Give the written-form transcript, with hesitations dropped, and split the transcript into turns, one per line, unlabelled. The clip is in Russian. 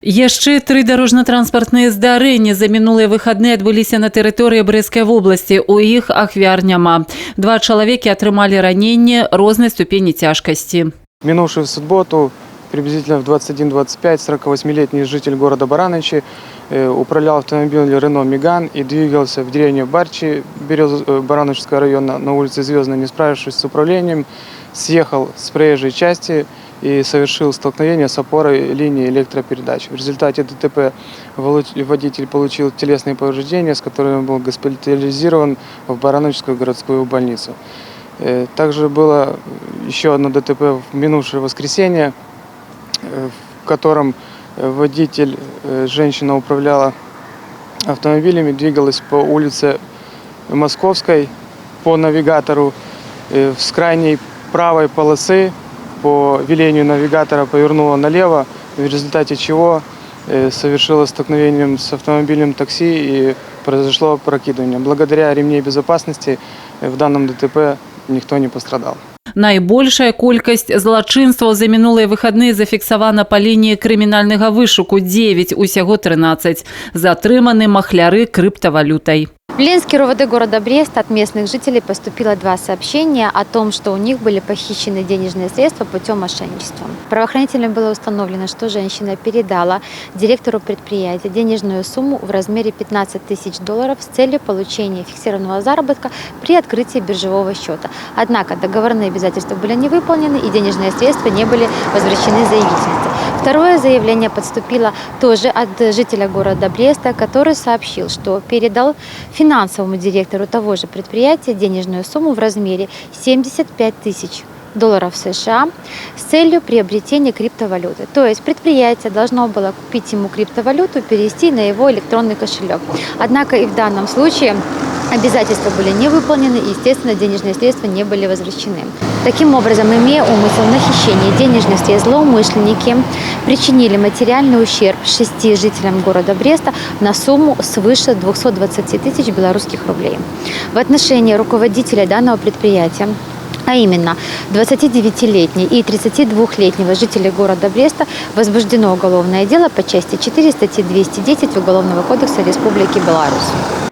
Яшчэ 3 дарожна-транспартныя здарэнні за мінулыя выхадныя адбыліся на тэрыторыі Брэсцкай вобласці. У іх ахвяр няма. 2 чалавекі атрымалі раненні рознай ступені цяжкасці.
Минувшую субботу, приблизительно в 21:25, 48-летний житель города Барановичи управлял автомобилем Renault Megane и двигался в деревню Барчи Барановичского района на улице Звездной, не справившись с управлением, съехал с проезжей части и совершил столкновение с опорой линии электропередач. В результате ДТП водитель получил телесные повреждения, с которыми был госпитализирован в Барановичскую городскую больницу. Также было еще одно ДТП в минувшее воскресенье, в котором водитель, женщина, управляла автомобилями, двигалась по улице Московской по навигатору с крайней правой полосы. По велению навигатора повернула налево, в результате чего совершила столкновение с автомобилем такси и произошло опрокидывание. Благодаря ремней безопасности в данном ДТП никто не пострадал.
Найбольшая колькасць злачынстваў за мінулыя выхадныя зафіксавана па лініі крымінальнага вышуку – 9, усяго 13. Затрыманы махляры крыптавалютай.
В Ленинский РОВД города Бреста от местных жителей поступило 2 сообщения о том, что у них были похищены денежные средства путем мошенничества. Правоохранителям было установлено, что женщина передала директору предприятия денежную сумму в размере $15 000 с целью получения фиксированного заработка при открытии биржевого счета. Однако договорные обязательства были не выполнены и денежные средства не были возвращены заявительнице. Второе заявление поступило тоже от жителя города Бреста, который сообщил, что передал финансовому директору того же предприятия денежную сумму в размере $75 000 США с целью приобретения криптовалюты. То есть предприятие должно было купить ему криптовалюту и перевести на его электронный кошелек. Однако и в данном случае обязательства были не выполнены и, естественно, денежные средства не были возвращены. Таким образом, имея умысел на хищение денежных средств, злоумышленники причинили материальный ущерб 6 жителям города Бреста на сумму свыше 220 000 белорусских рублей. В отношении руководителя данного предприятия, а именно 29-летней и 32-летнего жителей города Бреста, возбуждено уголовное дело по части 4 статьи 210 Уголовного кодекса Республики Беларусь.